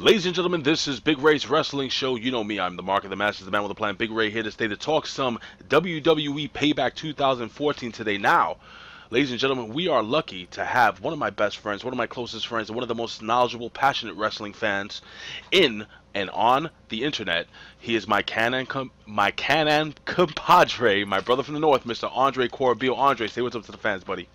Ladies and gentlemen, this is Big Ray's Wrestling Show. You know me, I'm the Mark of the Masters, the man with a plan. Big Ray here to stay to talk some WWE Payback 2014 today. Now, ladies and gentlemen, we are lucky to have one of my best friends, one of my closest friends, and one of the most knowledgeable, passionate wrestling fans in and on the internet. He is my Canon compadre, my brother from the north, Mr. Andre Corbeil. Andre, say what's up to the fans, buddy.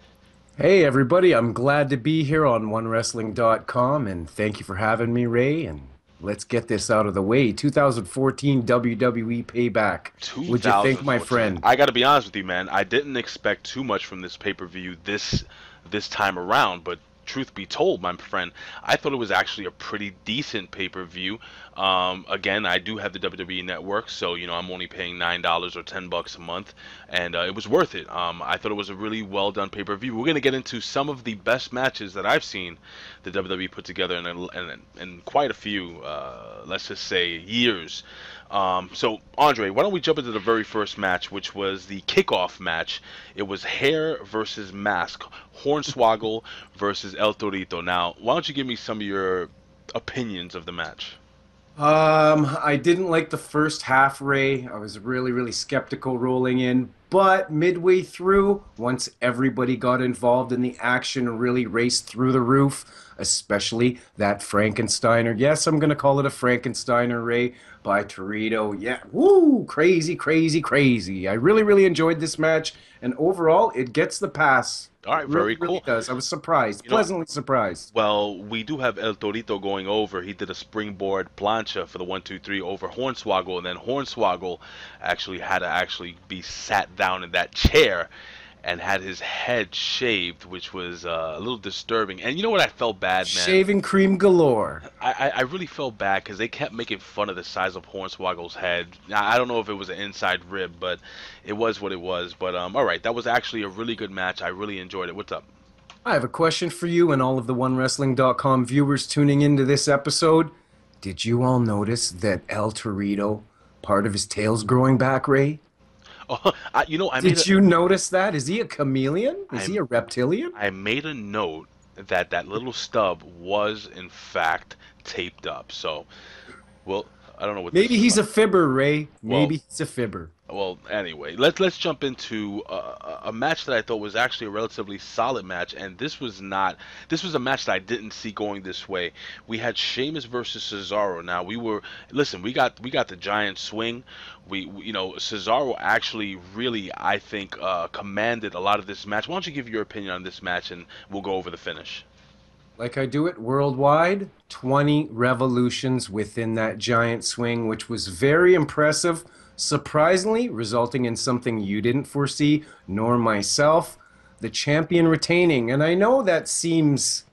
Hey everybody, I'm glad to be here on OneWrestling.com and thank you for having me, Ray. And let's get this out of the way. 2014 WWE Payback. What'd you think, my 2014. friend? I got to be honest with you, man. I didn't expect too much from this pay-per-view this time around, but truth be told, my friend, I thought it was actually a pretty decent pay-per-view. Again, I do have the WWE Network, so I'm only paying $9 or $10 a month, and it was worth it. I thought it was a really well done pay-per-view. We're gonna get into some of the best matches that I've seen the WWE put together in quite a few, let's just say, years. So, Andre, why don't we jump into the very first match, which was the kickoff match. It was hair versus mask, Hornswoggle versus El Torito. Now, why don't you give me some of your opinions of the match? I didn't like the first half, Ray. I was really skeptical rolling in, but midway through, once everybody got involved and the action really raced through the roof, especially that Frankensteiner. Yes, I'm gonna call it a Frankensteiner, Ray, by Torito. Yeah, woo, crazy. I really enjoyed this match, and overall, it gets the pass. All right, It very really cool. does. I was surprised, You know, pleasantly surprised. well, we do have El Torito going over. He did a springboard plancha for the 1-2-3 over Hornswoggle, and then Hornswoggle actually had to actually be sat down in that chair and had his head shaved, which was a little disturbing. And you know what? I felt bad, man. Shaving cream galore. I really felt bad because they kept making fun of the size of Hornswoggle's head. Now, I don't know if it was an inside rib, but it was what it was. But all right, that was actually a really good match. I really enjoyed it. What's up? I have a question for you and all of the OneWrestling.com viewers tuning into this episode. Did you all notice that El Torito, part of his tail's growing back, Ray? Oh, I made Did you notice that? Is he a chameleon? Is he I a reptilian? I made a note that that little stub was in fact taped up. So, well, I don't know what this Maybe is he's about. a fibber, Ray. Well, Maybe he's a fibber. Well, anyway, let's jump into a match that I thought was actually a relatively solid match, and this was a match that I didn't see going this way. We had Sheamus versus Cesaro. Now we got the giant swing. Cesaro actually really, I think, commanded a lot of this match. Why don't you give your opinion on this match, and we'll go over the finish. Like I do it worldwide, 20 revolutions within that giant swing, which was very impressive, surprisingly, resulting in something you didn't foresee, nor myself, the champion retaining. And I know that seems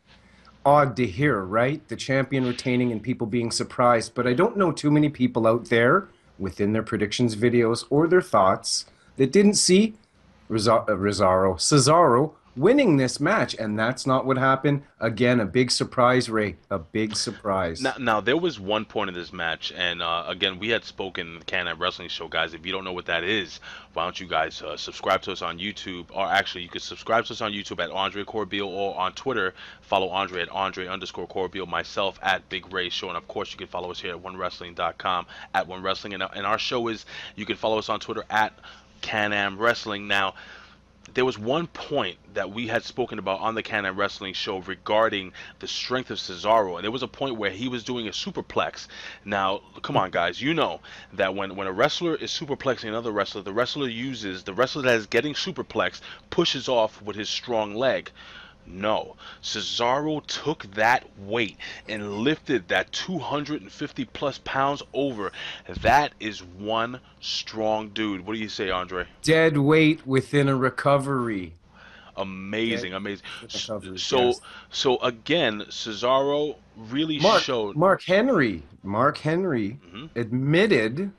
odd to hear, right? The champion retaining and people being surprised, but I don't know too many people out there within their predictions videos or their thoughts that didn't see Cesaro winning this match, and that's not what happened. Again, a big surprise, Ray. A big surprise. Now there was one point in this match, and again, we had spoken in the Can Wrestling Show, guys. If you don't know what that is, why don't you guys subscribe to us on YouTube, or actually, you could subscribe to us on YouTube at Andre Corbeil, or on Twitter, follow Andre at Andre_Corbeil, myself at Big Ray Show, and of course, you can follow us here at OneWrestling.com at One Wrestling, and our show is, you can follow us on Twitter at Can-Am Wrestling. Now, there was one point that we had spoken about on the Can Wrestling Show regarding the strength of Cesaro, and there was a point where he was doing a superplex. Now, come on, guys, you know that when a wrestler is superplexing another wrestler, the wrestler that is getting superplexed pushes off with his strong leg. No, Cesaro took that weight and lifted that 250 plus pounds over. That is one strong dude. What do you say, Andre? Dead weight within a recovery. Amazing, Dead amazing. weight recovery, So, yes. so again, Cesaro really Mark, showed. Mark Henry Mhm. admitted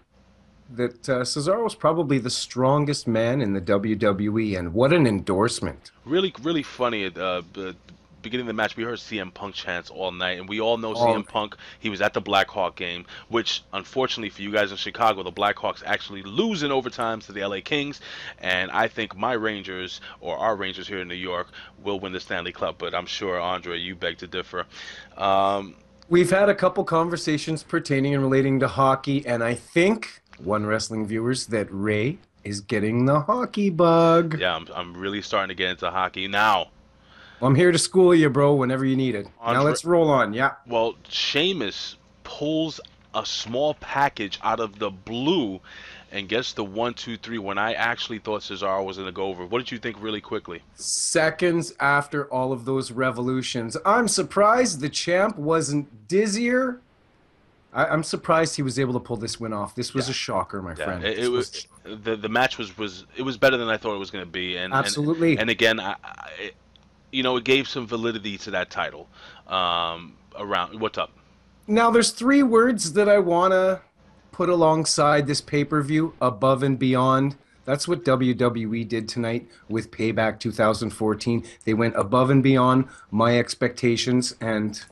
that Cesaro was probably the strongest man in the WWE, and what an endorsement. Really funny. At the beginning of the match, we heard CM Punk chants all night, and we all know Oh, CM Punk. He was at the Blackhawk game, which unfortunately for you guys in Chicago, the Blackhawks actually lose in overtimes to the LA Kings, and I think my Rangers, or our Rangers here in New York, will win the Stanley Cup. But I'm sure, Andre, you beg to differ. Um, We've had a couple conversations pertaining and relating to hockey, and I think, one wrestling viewers, that Ray is getting the hockey bug. Yeah, I'm really starting to get into hockey now. Well, I'm here to school you, bro, whenever you need it. Now Andre, let's roll on. Yeah. well, Sheamus pulls a small package out of the blue and gets the 1, 2, 3 when I actually thought Cesaro was going to go over. What did you think really quickly? Seconds after all of those revolutions, I'm surprised the champ wasn't dizzier. I'm surprised he was able to pull this win off. This was Yeah, a shocker, my yeah. friend. It This was was the match was it was better than I thought it was going to be, absolutely. and again, it gave some validity to that title. Around what's up? Now, there's three words that I want to put alongside this pay-per-view: above and beyond. That's what WWE did tonight with Payback 2014. They went above and beyond my expectations, and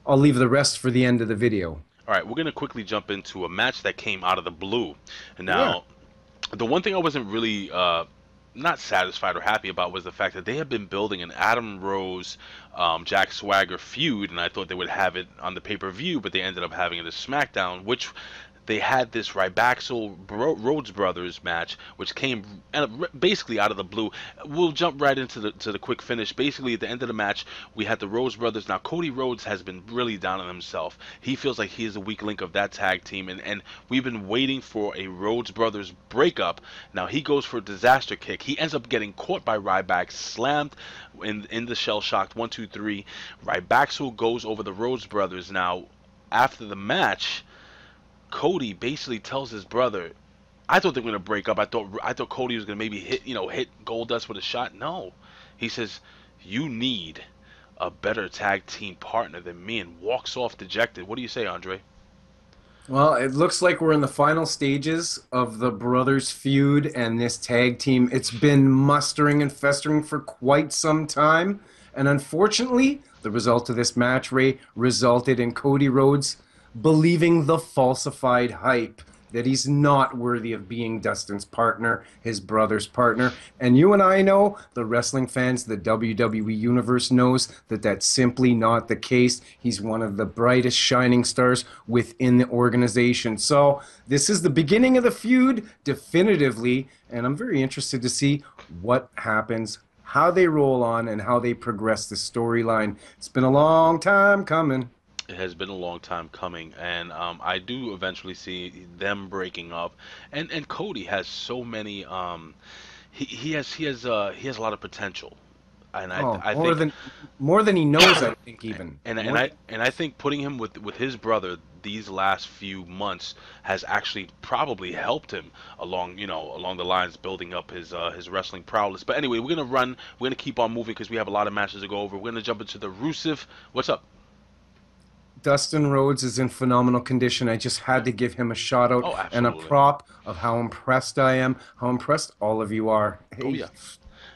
I'll leave the rest for the end of the video. All right, we're going to quickly jump into a match that came out of the blue. And Yeah. now, the one thing I wasn't really not satisfied or happy about was the fact that they had been building an Adam Rose, Jack Swagger feud, and I thought they would have it on the pay-per-view, but they ended up having it as SmackDown, which they had this Rybaxel Rhodes Brothers match, which came basically out of the blue. We'll jump right into the quick finish. Basically, at the end of the match, we had the Rhodes Brothers. Now, Cody Rhodes has been really down on himself. He feels like he is a weak link of that tag team, and we've been waiting for a Rhodes Brothers breakup. Now, he goes for a disaster kick. He ends up getting caught by Ryback, slammed in the shell-shocked 1, 2, 3. Rybaxel goes over the Rhodes Brothers. Now, after the match, Cody basically tells his brother, "I thought they were gonna break up. I thought Cody was gonna maybe hit Goldust with a shot." No, he says, "You need a better tag team partner than me," and walks off dejected. What do you say, Andre? Well, it looks like we're in the final stages of the brothers feud and this tag team. It's been mustering and festering for quite some time. And unfortunately, the result of this match, Ray, resulted in Cody Rhodes believing the falsified hype that he's not worthy of being Dustin's partner, his brother's partner. And you and I know, the wrestling fans, the WWE Universe knows that that's simply not the case. He's one of the brightest shining stars within the organization. So this is the beginning of the feud, definitively, and I'm very interested to see what happens, how they roll on, and how they progress the storyline. It's been a long time coming. It has been a long time coming, and I do eventually see them breaking up. And Cody has so many. He has a lot of potential, and Oh, I more think than more than he knows, I think even. and More, I think putting him with his brother these last few months has actually probably helped him along the lines building up his wrestling prowess. But anyway, we're gonna keep on moving because we have a lot of matches to go over. We're gonna jump into the Rusev. What's up? Dustin Rhodes is in phenomenal condition. I just had to give him a shout out Oh, and a absolutely. prop of how impressed I am, how impressed all of you are. Oh Hey, yeah.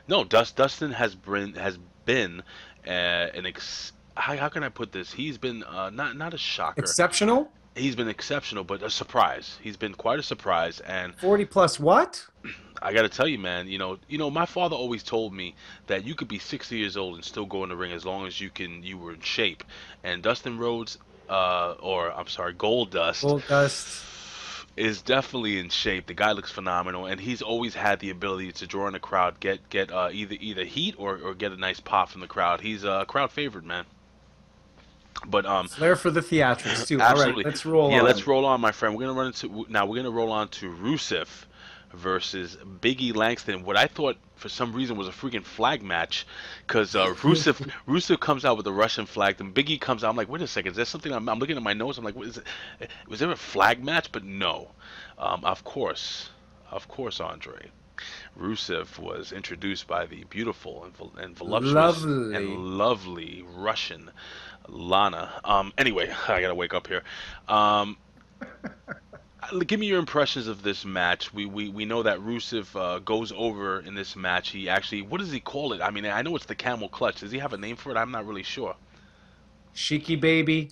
No, Dustin has been how can I put this? He's been not a shocker. exceptional? He's been exceptional, but a surprise. He's been quite a surprise, and 40 plus what? I got to tell you, man. My father always told me that you could be 60 years old and still go in the ring as long as you were in shape. And Dustin Rhodes, or I'm sorry, Gold Dust, Gold Dust. is definitely in shape. The guy looks phenomenal, and he's always had the ability to draw in the crowd, get either heat or get a nice pop from the crowd. He's a crowd favorite, man. But Flair for the theatrics, too. All right, absolutely, let's roll yeah. on. Let's roll on, my friend. We're gonna roll on to Rusev versus Biggie Langston. What I thought for some reason was a freaking flag match, because Rusev comes out with a Russian flag, and Biggie comes out. I'm like, wait a second, is there something? I'm looking at my notes. I'm like, what is it? Was there a flag match? But no, of course, Andre. Rusev was introduced by the beautiful and voluptuous Lovely. and lovely Russian Lana. Anyway, I gotta wake up here. Um, Give me your impressions of this match. We know that Rusev goes over in this match. He actually, what does he call it? I mean, I know it's the camel clutch. Does he have a name for it? I'm not really sure. Sheiky baby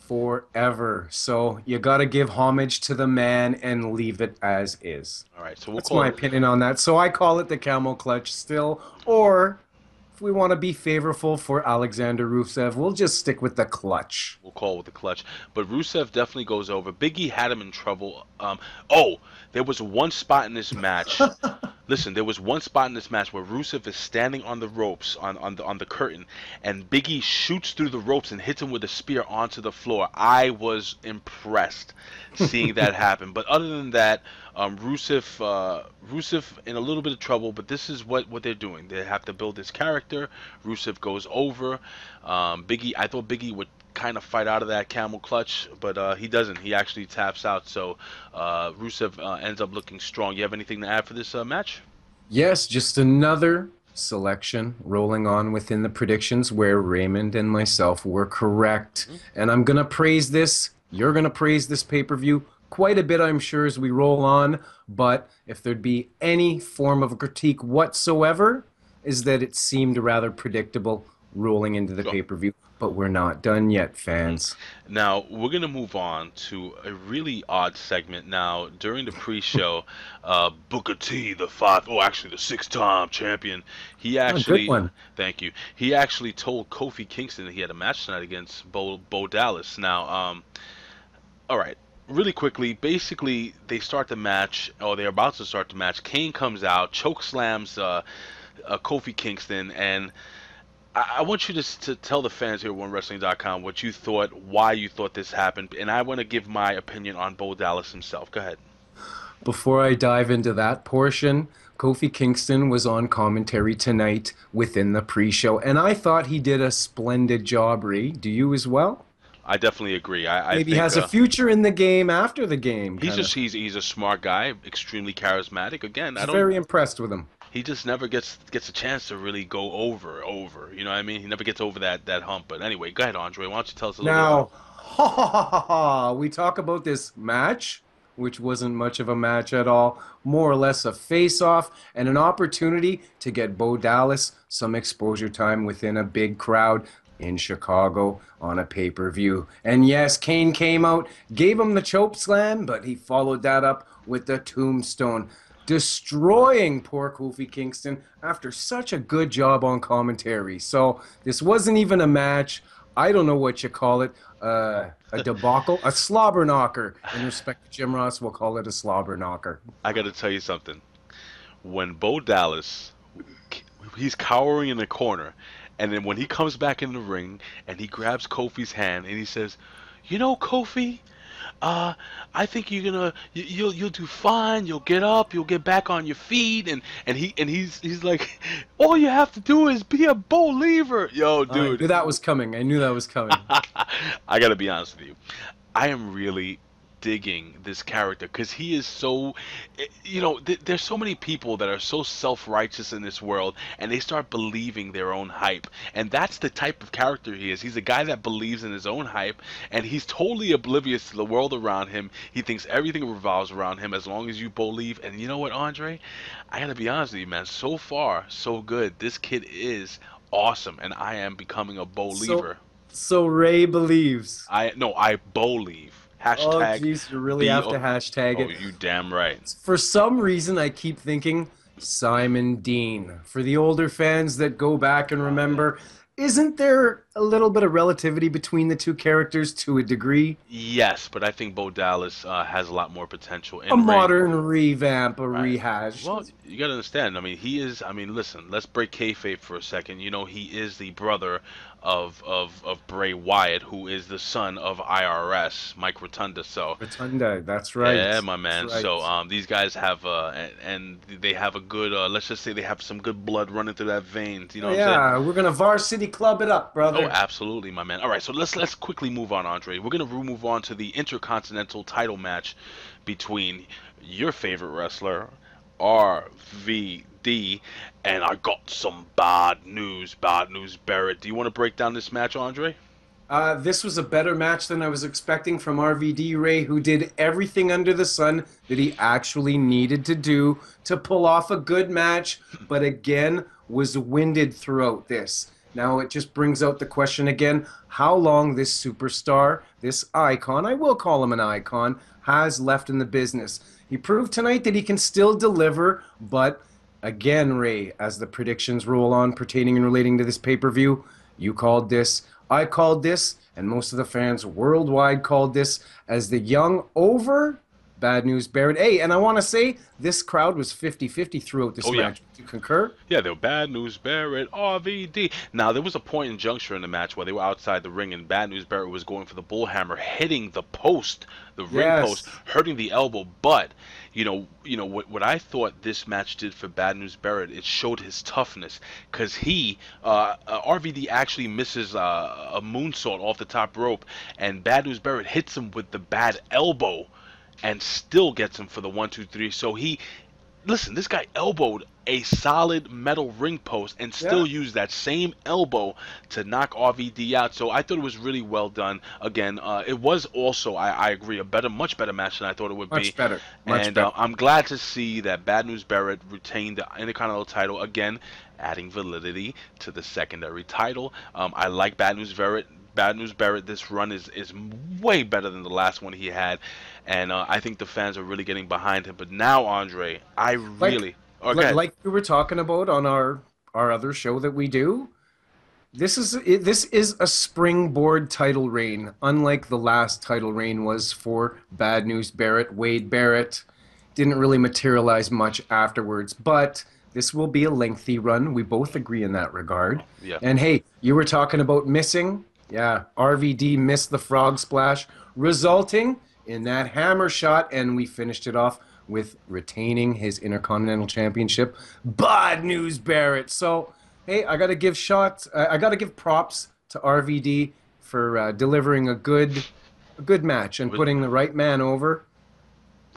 forever. So you got to give homage to the man and leave it as is. All right, so we'll That's call my it. opinion on that. So I call it the camel clutch still, or if we want to be favorable for Alexander Rusev, we'll just stick with the clutch. We'll call it with the clutch. But Rusev definitely goes over. Big E had him in trouble. Oh, there was one spot in this match. Listen, there was one spot in this match where Rusev is standing on the ropes on the curtain, and Big E shoots through the ropes and hits him with a spear onto the floor. I was impressed seeing that happen. But other than that, Rusev in a little bit of trouble. But this is what they're doing. They have to build this character. Rusev goes over. Big E, I thought Big E would kind of fight out of that camel clutch, but he doesn't. He actually taps out. So Rusev ends up looking strong. You have anything to add for this match? Yes, just another selection rolling on within the predictions where Raymond and myself were correct. And I'm going to praise this. You're going to praise this pay-per-view quite a bit, I'm sure, as we roll on. But if there'd be any form of a critique whatsoever, is that it seemed rather predictable rolling into the pay-per-view. But we're not done yet, fans. Now, we're going to move on to a really odd segment. Now, during the pre-show, Booker T, the six-time champion, he actually... good one. Thank you. He actually told Kofi Kingston that he had a match tonight against Bo Dallas. Now, all right, really quickly, basically, they start the match, or they're about to start the match. Kane comes out, choke slams Kofi Kingston, and... I want you to tell the fans here at OneWrestling.com what you thought, why you thought this happened, and I want to give my opinion on Bo Dallas himself. Go ahead. Before I dive into that portion, Kofi Kingston was on commentary tonight within the pre-show, and I thought he did a splendid job, Ree. Do you as well? I definitely agree. Maybe he has a future in the game after the game. He's a smart guy, extremely charismatic. Again, very impressed with him. He just never gets a chance to really go over. You know what I mean? He never gets over that hump. But anyway, go ahead, Andre. Why don't you tell us a little bit Now, we talk about this match, which wasn't much of a match at all, more or less a face-off and an opportunity to get Bo Dallas some exposure time within a big crowd in Chicago on a pay-per-view. And yes, Kane came out, gave him the choke slam, but he followed that up with the tombstone, destroying poor Kofi Kingston after such a good job on commentary. So this wasn't even a match. I don't know what you call it. A debacle? A slobber knocker. In respect to Jim Ross, we'll call it a slobber knocker. I got to tell you something. When Bo Dallas, he's cowering in the corner, and then when he comes back in the ring and he grabs Kofi's hand and he says, "You know, Kofi, I think you'll do fine. You'll get up. You'll get back on your feet." And he's like, "All you have to do is be a believer." Yo, dude. I knew that was coming. I gotta be honest with you. I am really digging this character because he is so, there's so many people that are so self-righteous in this world, and they start believing their own hype, and that's the type of character he is. He's a guy that believes in his own hype, and he's totally oblivious to the world around him. He thinks everything revolves around him as long as you believe. And you know what, Andre, I gotta be honest with you, man, so far so good. This kid is awesome, and I am becoming a believer. So Ray believes. I believe. Hashtag. Oh, jeez, you really have to hashtag it. Oh, you damn right. For some reason, I keep thinking Simon Dean. For the older fans that go back and remember, isn't there a little bit of relativity between the two characters to a degree? Yes, but I think Bo Dallas has a lot more potential. A modern revamp, rehash. Well, you got to understand. I mean, listen, let's break kayfabe for a second. You know, he is the brother of Bray Wyatt, who is the son of IRS, Mike Rotunda. So Rotunda, that's right. Yeah, my man. Right. So these guys have and they have a good let's just say they have some good blood running through that veins. You know what I'm saying? We're gonna varsity club it up, brother. Oh, absolutely, my man. All right, so let's quickly move on, Andre. We're gonna move on to the Intercontinental title match between your favorite wrestler, RVD, and I got some bad news, Barrett. Do you want to break down this match, Andre? This was a better match than I was expecting from RVD Ray, who did everything under the sun that he actually needed to do to pull off a good match, but again, was winded throughout this. Now it just brings out the question again, how long this superstar, this icon, I will call him an icon, has left in the business. He proved tonight that he can still deliver, but Again, Ray, as the predictions roll on pertaining and relating to this pay-per-view, you called this, I called this, and most of the fans worldwide called this as the young over Bad News Barrett. Hey, and I want to say this crowd was 50-50 throughout this Oh yeah. match. Do you concur? Yeah, they were Bad News Barrett, RVD. Now, there was a point in juncture in the match where they were outside the ring and Bad News Barrett was going for the bullhammer, hitting the post, the ring post, Yes. hurting the elbow. But, what I thought this match did for Bad News Barrett, it showed his toughness. Because RVD actually misses a moonsault off the top rope, and Bad News Barrett hits him with the bad elbow and still gets him for the 1, 2, 3. So listen, this guy elbowed a solid metal ring post and Yeah. still used that same elbow to knock RVD out. So I thought it was really well done. Again, it was also, I agree, much better match than I thought it would be. Much better. Much And better. I'm glad to see that Bad News Barrett retained the Intercontinental title again, adding validity to the secondary title. I like Bad News Barrett. Bad News Barrett, this run is way better than the last one he had, and I think the fans are really getting behind him. But now, Andre, I Like, really, okay, like we were talking about on our other show that we do. This is a springboard title reign, unlike the last title reign was for Bad News Barrett. Wade Barrett didn't really materialize much afterwards, but this will be a lengthy run. We both agree in that regard. yeah, And hey, you were talking about missing. Yeah, RVD missed the frog splash, resulting in that hammer shot, and we finished it off with retaining his Intercontinental Championship. Bad News Barrett. So, hey, I got to give props to RVD for delivering a good match and it was, putting the right man over.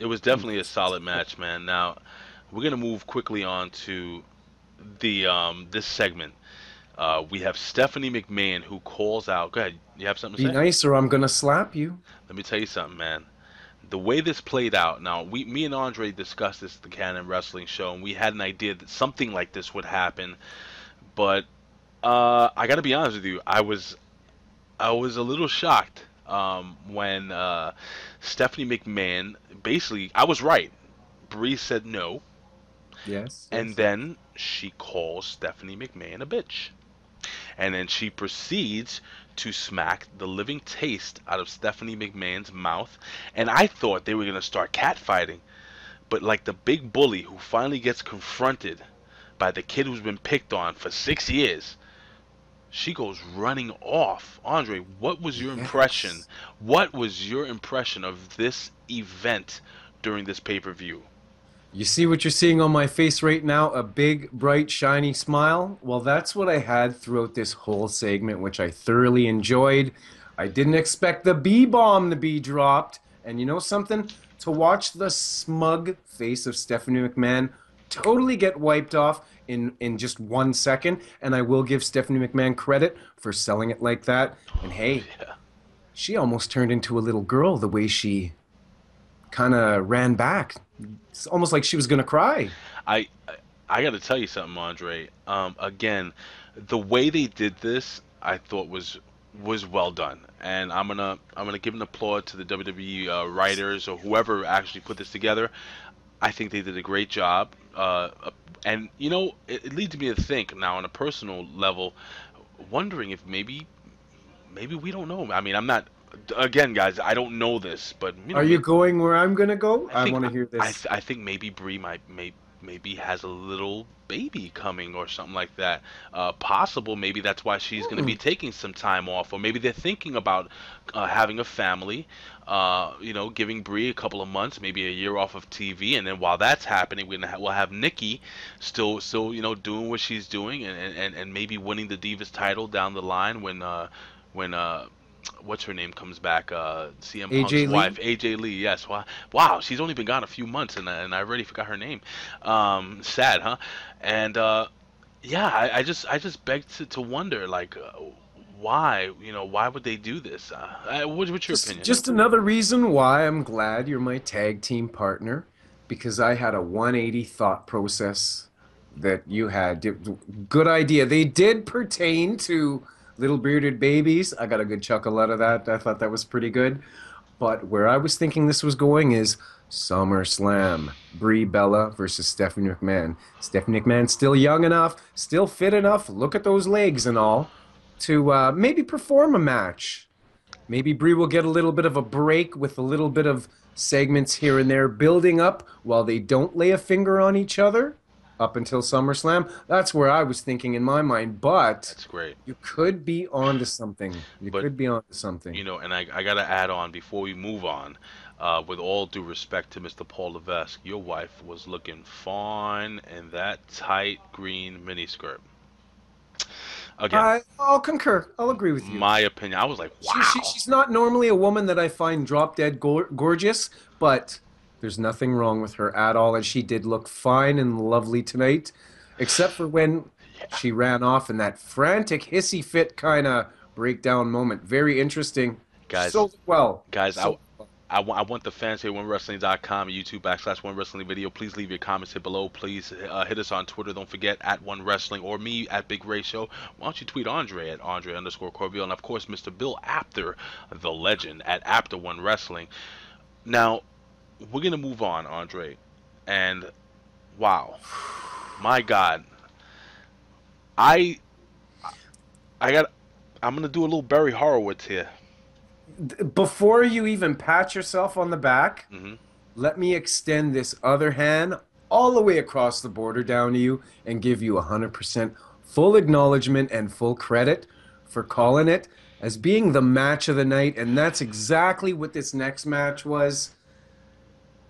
it was definitely a solid match, man. Now, we're gonna move quickly on to the this segment. We have Stephanie McMahon who calls out. Go ahead, you have something Be to say? nice or I'm gonna slap you. Let me tell you something, man. The way this played out, now me and Andre discussed this at the Canon Wrestling Show, and we had an idea that something like this would happen. But I got to be honest with you, I was a little shocked when Stephanie McMahon basically, I was right. Bree said no, Yes, and yes. then she calls Stephanie McMahon a bitch. And then she proceeds to smack the living taste out of Stephanie McMahon's mouth. And I thought they were going to start catfighting. But like the big bully who finally gets confronted by the kid who's been picked on for 6 years, she goes running off. Andre, what was your impression? Yes. What was your impression of this event during this pay-per-view? You see what you're seeing on my face right now? A big, bright, shiny smile? Well, that's what I had throughout this whole segment, which I thoroughly enjoyed. I didn't expect the B bomb to be dropped. And you know something? To watch the smug face of Stephanie McMahon totally get wiped off in just 1 second. And I will give Stephanie McMahon credit for selling it like that. And hey, Yeah. she almost turned into a little girl the way she kind of ran back. It's almost like she was going to cry. I I got to tell you something, Andre. Again, the way they did this, I thought was well done, and I'm gonna give an applaud to the WWE writers or whoever actually put this together. I think they did a great job, and it leads me to think now on a personal level, wondering if maybe we don't know. I mean, I'm not. Again, guys, I don't know this, but Are you going where I'm going to go? I I think want to hear this. I think maybe Bree maybe has a little baby coming or something like that. Possible. Maybe that's why she's going to be taking some time off, or maybe they're thinking about having a family. Giving Bree a couple of months, maybe a year off of TV, and then while that's happening, we'll have Nikki still doing what she's doing, and maybe winning the Divas title down the line when what's her name comes back, CM Punk's AJ wife, Lee? AJ Lee. Yes, wow, she's only been gone a few months, and I already forgot her name. Sad, huh? And yeah, I just beg to wonder, like, why would they do this? What's your Just, opinion? just another reason why I'm glad you're my tag team partner, because I had a 180 thought process that you had. Good idea. They did pertain to little bearded babies. I got a good chuckle out of that. I thought that was pretty good. But where I was thinking this was going is SummerSlam. Brie Bella versus Stephanie McMahon. Stephanie McMahon still young enough, still fit enough. Look at those legs and all to maybe perform a match. Maybe Brie will get a little bit of a break with a little bit of segments here and there building up while they don't lay a finger on each other up until SummerSlam. That's where I was thinking in my mind, but That's great. you could be onto something. You But could be onto something. and I gotta add on before we move on. With all due respect to Mr. Paul Levesque, your wife was looking fine in that tight green miniskirt. Again, I'll concur. I'll agree with you. my opinion. I was like, wow. She's not normally a woman that I find drop dead gorgeous, but there's nothing wrong with her at all, and she did look fine and lovely tonight, except for when she ran off in that frantic hissy fit kind of breakdown moment. Very interesting. Guys, So well. guys, So I want the fans here at OneWrestling.com, YouTube/OneWrestlingVideo. Please leave your comments here below. Please hit us on Twitter. Don't forget at OneWrestling or me at Big Ray Show. Why don't you tweet Andre at Andre_Corbeil, and of course Mr. Bill Apter, the legend, at Apter1Wrestling. Now we're gonna move on, Andre, and wow, my God, I I got I'm gonna do a little Barry Horowitz here. before you even pat yourself on the back, Hmm. let me extend this other hand all the way across the border down to you and give you 100% full acknowledgement and full credit for calling it as being the match of the night. And that's exactly what this next match was.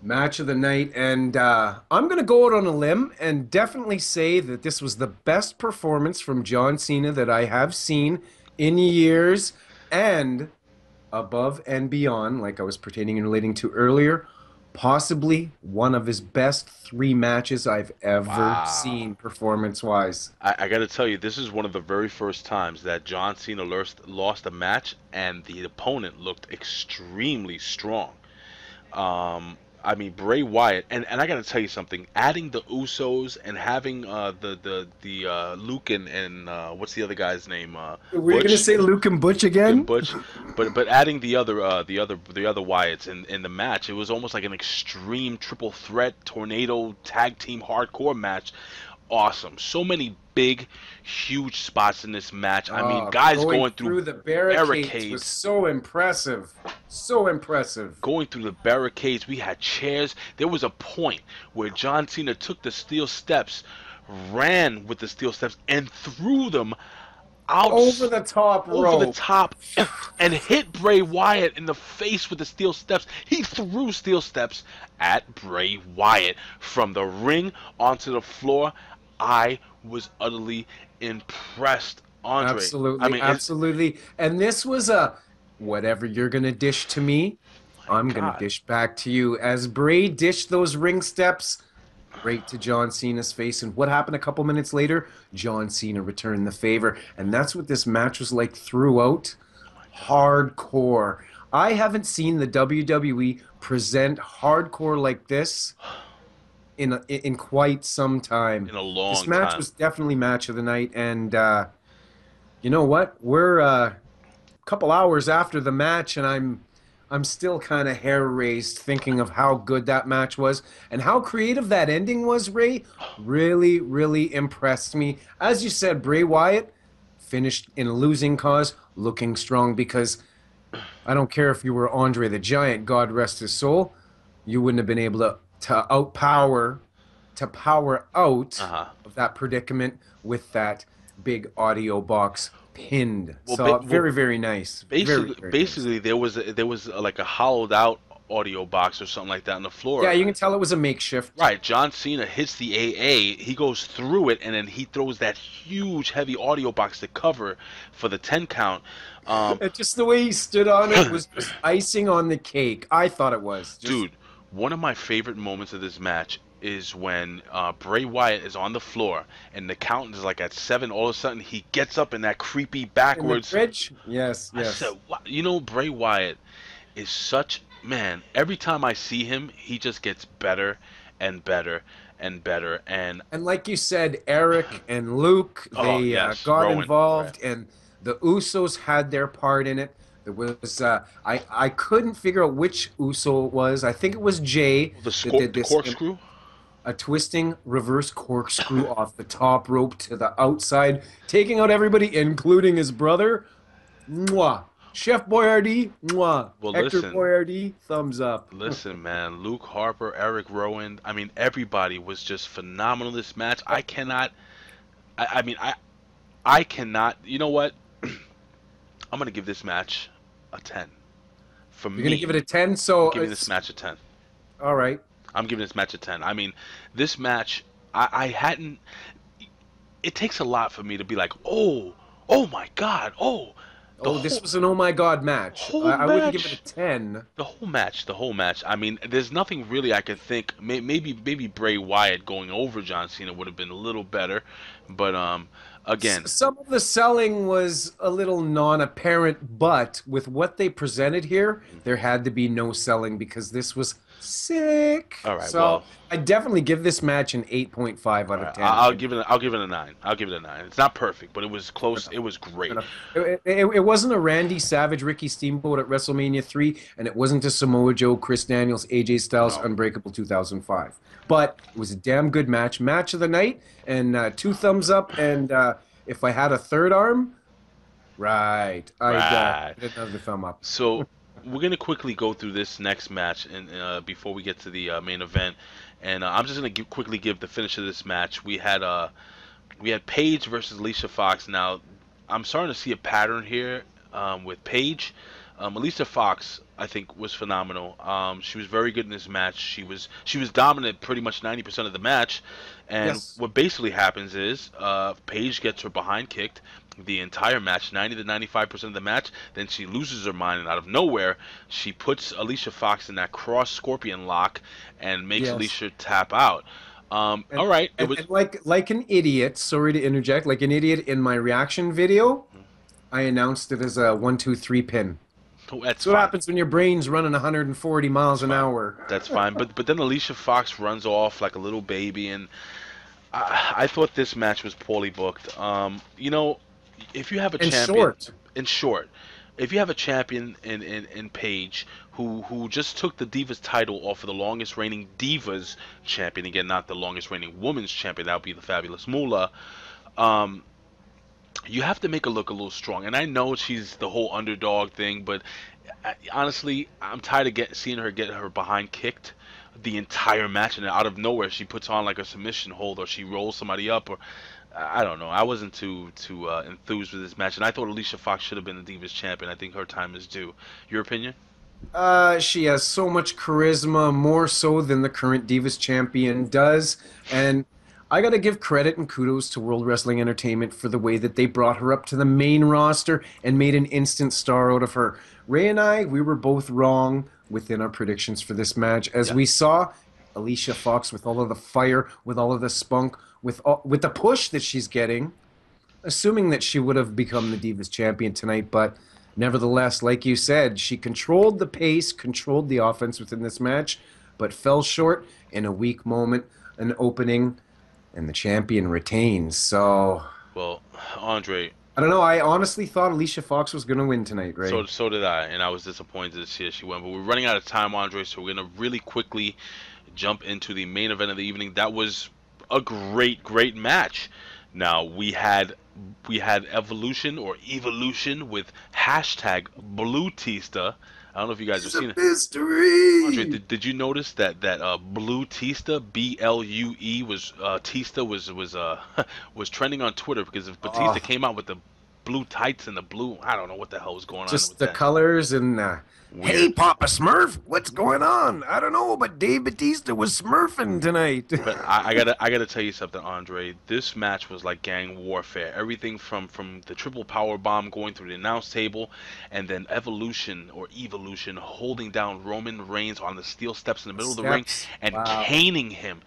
Match of the night. And I'm going to go out on a limb and definitely say that this was the best performance from John Cena that I have seen in years. And above and beyond, like I was pertaining and relating to earlier, possibly one of his best three matches I've ever Wow. seen performance-wise. I got to tell you, this is one of the very first times that John Cena lost a match and the opponent looked extremely strong. I mean, Bray Wyatt, and I got to tell you something. Adding the Usos and having the Luke and what's the other guy's name? Were you going to Butch. say Luke and Butch And again? Butch, but adding the other Wyatts in the match, it was almost like an extreme triple threat tornado tag team hardcore match. Awesome. So many big, huge spots in this match. I mean, guys going through the barricades was barricades. so impressive. So impressive. Going through the barricades, we had chairs. There was a point where John Cena took the steel steps, ran with the steel steps, and threw them out Over the top over the rope. top and hit Bray Wyatt in the face with the steel steps. He threw steel steps at Bray Wyatt from the ring onto the floor. I was utterly impressed, Andre. Absolutely, I mean, absolutely. And this was a whatever you're going to dish to me, I'm going to God. dish back to you. As Bray dished those ring steps right to John Cena's face. And what happened a couple minutes later? John Cena returned the favor. And that's what this match was like throughout. Hardcore. I haven't seen the WWE present hardcore like this in quite some time. In a long This match time. was definitely match of the night, and you know what? We're a couple hours after the match, and I'm still kind of hair raised thinking of how good that match was and how creative that ending was. Ray really, really impressed me. As you said, Bray Wyatt finished in a losing cause, looking strong because I don't care if you were Andre the Giant, God rest his soul, you wouldn't have been able to power out Uh-huh. of that predicament with that big audio box pinned. Well, So ba- very, very nice. Basically, Very nice. basically there was like a hollowed out audio box or something like that on the floor. Yeah, you can tell it was a makeshift. Right, John Cena hits the AA, he goes through it, and then he throws that huge, heavy audio box to cover for the 10 count. And just the way he stood on it was just icing on the cake. I thought it was. Just, Dude, one of my favorite moments of this match is when Bray Wyatt is on the floor, and the count is like at 7, all of a sudden he gets up in that creepy in the backwards. bridge? Yes, I yes. said, you know, Bray Wyatt is such, man, every time I see him, he just gets better and better and better. And And like you said, Eric and Luke, Oh, they yes, got Rowan, involved, and the Usos had their part in it. There was I couldn't figure out which Uso it was. I think it was Jay that did The this corkscrew. a twisting reverse corkscrew off the top rope to the outside, taking out everybody, including his brother. Mwah. Chef Boyardee, mwah. Well, Hector listen, Boyardee, thumbs up. listen, man. Luke Harper, Eric Rowan. I mean, everybody was just phenomenal this match. I cannot. I mean, I cannot. You know what? I'm gonna give this match a 10. For You're gonna me, give it a 10, I'm so giving this it's match a 10. all right. I'm giving this match a 10. I mean, this match, I hadn't. It takes a lot for me to be like, oh my God, the Oh, this was an oh my god match. whole I wouldn't give it match. a 10. The whole match. I mean, there's nothing really I can think. Maybe Bray Wyatt going over John Cena would have been a little better, but again, Some of the selling was a little non-apparent, but with what they presented here, there had to be no selling because this was sick. all right. So Well, I definitely give this match an 8.5 out all of right, 10. I'll give it a 9. I'll give it a 9. It's not perfect, but it was close. It was great. It wasn't a Randy Savage, Ricky Steamboat at WrestleMania 3, and it wasn't a Samoa Joe, Chris Daniels, AJ Styles, No. Unbreakable 2005. But it was a damn good match. Match of the night, and 2 thumbs up, and if I had a third arm, right, I'd Right. give it another thumb up. So we're gonna quickly go through this next match, and before we get to the main event, and I'm just gonna quickly give the finish of this match. We had Paige versus Alicia Fox. Now, I'm starting to see a pattern here with Paige. Alicia Fox, I think, was phenomenal. She was very good in this match. She was dominant pretty much 90% of the match. And Yes. what basically happens is Paige gets her behind kicked the entire match, 90 to 95% of the match. Then she loses her mind, and out of nowhere, she puts Alicia Fox in that cross scorpion lock and makes Yes. Alicia tap out. And, All right, it and, was. and like an idiot, sorry to interject, like an idiot in my reaction video, I announced it as a 1, 2, 3 pin. That's That's what fine. happens when your brain's running 140 miles an Fine. hour. That's fine. But then Alicia Fox runs off like a little baby, and I thought this match was poorly booked. You know, if you have a And champion short. in short, if you have a champion in Paige who just took the Divas title off of the longest reigning Divas champion, again, not the longest reigning women's champion, that would be the Fabulous Moolah. Um, you have to make her look a little strong. And I know she's the whole underdog thing, but honestly, I'm tired of seeing her get her behind kicked the entire match, and out of nowhere she puts on like a submission hold, or she rolls somebody up, or I don't know. I wasn't too enthused with this match, and I thought Alicia Fox should have been the Divas champion. I think her time is due. Your opinion? She has so much charisma, more so than the current Divas champion does. And I got to give credit and kudos to World Wrestling Entertainment for the way that they brought her up to the main roster and made an instant star out of her. Ray and I, we were both wrong within our predictions for this match. As Yeah. we saw, Alicia Fox with all of the fire, with all of the spunk, with the push that she's getting, assuming that she would have become the Divas champion tonight, but nevertheless, like you said, she controlled the pace, controlled the offense within this match, but fell short in a weak moment, an opening, and the champion retains. So, Well, Andre, I don't know. I honestly thought Alicia Fox was going to win tonight, right? so did I, and I was disappointed to see she went. But we're running out of time, Andre, so we're gonna really quickly jump into the main event of the evening. That was a great match. Now we had Evolution or Evolution with hashtag Blue Tista. I don't know if you guys have seen it. Mystery. Andre, did you notice that Blue Tista, BLUE, was Tista was trending on Twitter because if Batista Oh. came out with the blue tights and the blue, I don't know what the hell was going on Just with the that. colors and hey, Weird. Papa Smurf, what's going on? I don't know, but Dave Batista was smurfing tonight. But I gotta tell you something, Andre. This match was like gang warfare. Everything from the triple power bomb going through the announce table, and then Evolution holding down Roman Reigns on the steel steps in the middle of the ring Steps. and Wow. caning him.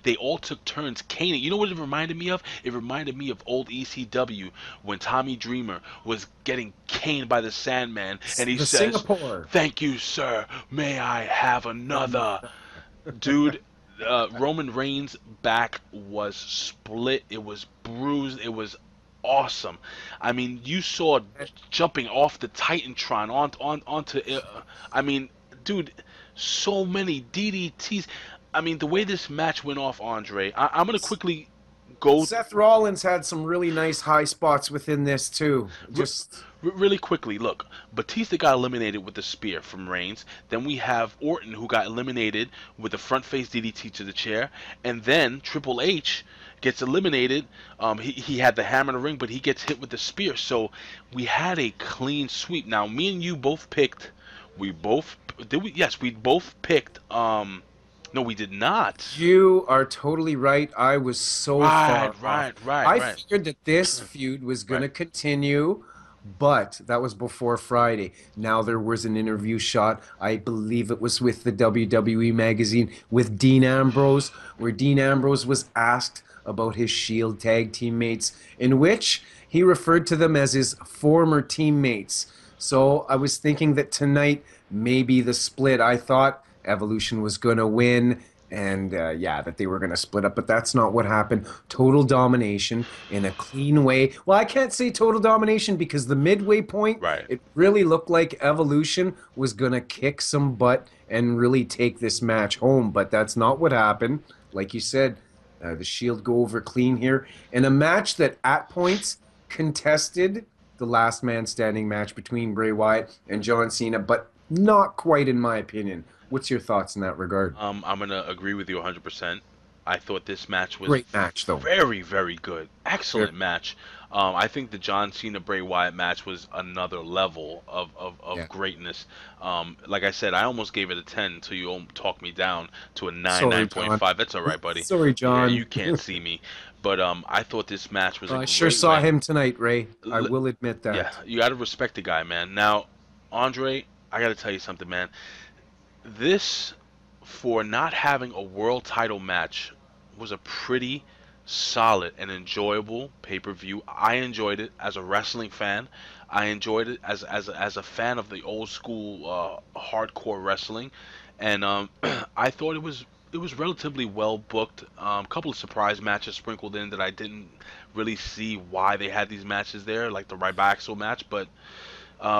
They all took turns caning. You know what it reminded me of? It reminded me of old ECW when Tommy Dreamer was getting caned by the Sandman, and he The says, Singapore. "Thank you, sir. May I have another?" Dude, Roman Reigns' back was split. It was bruised. It was awesome. I mean, you saw jumping off the Titantron onto. I mean, dude, so many DDTs. I mean, the way this match went off, Andre. I'm gonna quickly go Seth Rollins had some really nice high spots within this too. r Just really quickly. Look, Batista got eliminated with the spear from Reigns. Then we have Orton who got eliminated with the front face DDT to the chair, and then Triple H gets eliminated. He had the hammer in the ring, but he gets hit with the spear. So we had a clean sweep. Now, me and you both picked. We both did we? Yes, we both picked. No, we did not. you are totally right. I was so Right, far off. right, right, I right, figured that this feud was going right. to continue, but that was before Friday. Now there was an interview shot. I believe it was with the WWE magazine with Dean Ambrose, where Dean Ambrose was asked about his Shield tag teammates, in which he referred to them as his former teammates. So I was thinking that tonight, maybe the split. I thought Evolution was going to win, and yeah, that they were going to split up, but that's not what happened. Total domination in a clean way. Well, I can't say total domination because the midway point, Right. it really looked like Evolution was going to kick some butt and really take this match home, but that's not what happened. Like you said, the Shield go over clean here in a match that at points contested the last man standing match between Bray Wyatt and John Cena, but not quite in my opinion. What's your thoughts in that regard? I'm gonna agree with you 100%. I thought this match was Great match, though. very, very good. Very- Excellent match. I think the John Cena Bray Wyatt match was another level of Yeah. greatness. Like I said, I almost gave it a 10 until you talked me down to a 9, Sorry, John. 9.5. That's all right, buddy. Sorry, Yeah, John. you can't see me. But I thought this match was a I sure great saw win. him tonight, Ray. I L- will admit Yeah, that. you got to respect the guy, man. Now, Andre, I got to tell you something, man. This, for not having a world title match, was a pretty solid and enjoyable pay-per-view. I enjoyed it as a wrestling fan. I enjoyed it as a fan of the old school hardcore wrestling, and I thought it was relatively well booked. A couple of surprise matches sprinkled in that I didn't really see why they had these matches there, like the Ryback match. But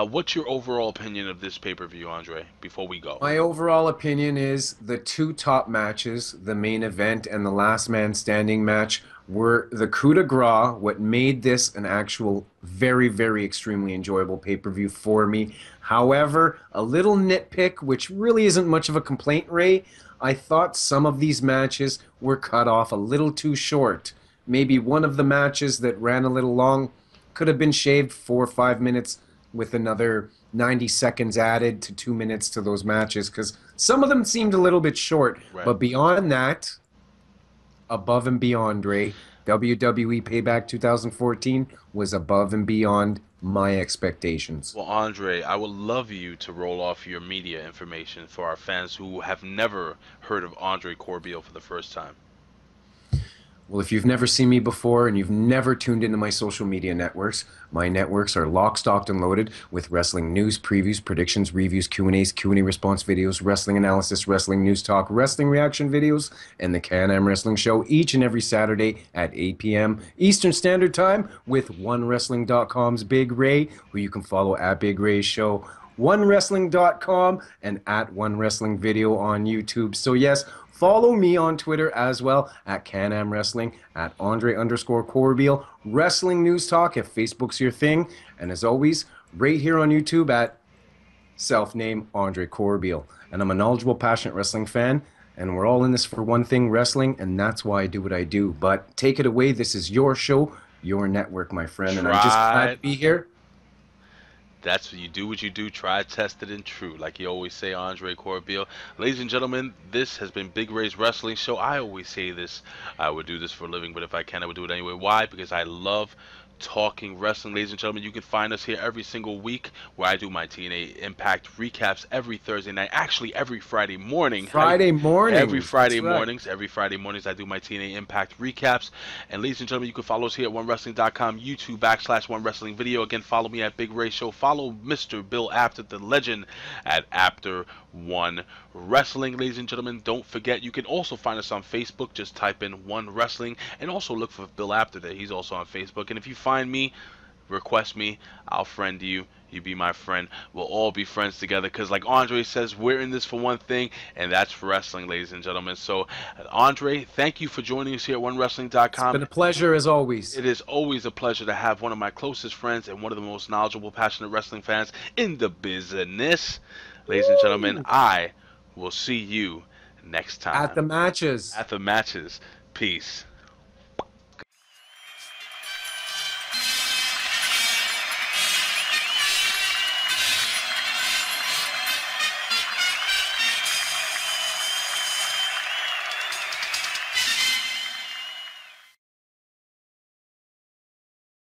what's your overall opinion of this pay-per-view, Andre? Before we go. My overall opinion is the two top matches, the main event and the last man standing match, were the coup de grace, what made this an actual very, very extremely enjoyable pay-per-view for me. However, a little nitpick, which really isn't much of a complaint, Ray, I thought some of these matches were cut off a little too short. Maybe one of the matches that ran a little long could have been shaved 4 or 5 minutes with another 90 seconds added to 2 minutes to those matches because some of them seemed a little bit short. Right. But beyond that, above and beyond, Ray, WWE Payback 2014 was above and beyond my expectations. Well, Andre, I would love you to roll off your media information for our fans who have never heard of Andre Corbeil for the first time. Well, if you've never seen me before and you've never tuned into my social media networks, my networks are locked, stocked, and loaded with wrestling news, previews, predictions, reviews, Q&As, Q&A response videos, wrestling analysis, wrestling news talk, wrestling reaction videos, and the Can-Am Wrestling Show each and every Saturday at 8 p.m. Eastern Standard Time with OneWrestling.com's Big Ray, who you can follow at Big Ray's Show, OneWrestling.com, and at One Wrestling Video on YouTube. So yes, follow me on Twitter as well at Can-Am Wrestling, at Andre_Corbeil, Wrestling News Talk if Facebook's your thing. And as always, right here on YouTube at self-name Andre Corbeil. And I'm a knowledgeable, passionate wrestling fan. And we're all in this for one thing, wrestling. And that's why I do what I do. But take it away. This is your show, your network, my friend. And I'm just glad to be here. That's what you do. Try, tested, and true. Like you always say, Andre Corbeil. Ladies and gentlemen, this has been Big Ray's Wrestling Show. I always say this. I would do this for a living, but if I can, I would do it anyway. Why? Because I love talking wrestling. Ladies and gentlemen, you can find us here every single week where I do my TNA Impact recaps every Thursday night. Actually, every Friday morning. Friday morning. Every Friday That's right. mornings. Every Friday mornings, I do my TNA Impact recaps. And ladies and gentlemen, you can follow us here at OneWrestling.com, YouTube /One Wrestling Video. Again, follow me at Big Ray Show. Follow Mr. Bill Apter, the legend, at Apter One Wrestling, ladies and gentlemen. Don't forget, you can also find us on Facebook. Just type in One Wrestling, and also look for Bill After That. He's also on Facebook. And if you find me, request me, I'll friend you. You be my friend. We'll all be friends together, because like Andre says, we're in this for one thing, and that's wrestling, ladies and gentlemen. So Andre, thank you for joining us here at It's been OneWrestling.com. a pleasure as always. It is always a pleasure to have one of my closest friends and one of the most knowledgeable, passionate wrestling fans in the business. Ladies and gentlemen, Woo! I will see you next At the time matches. at the matches. Peace.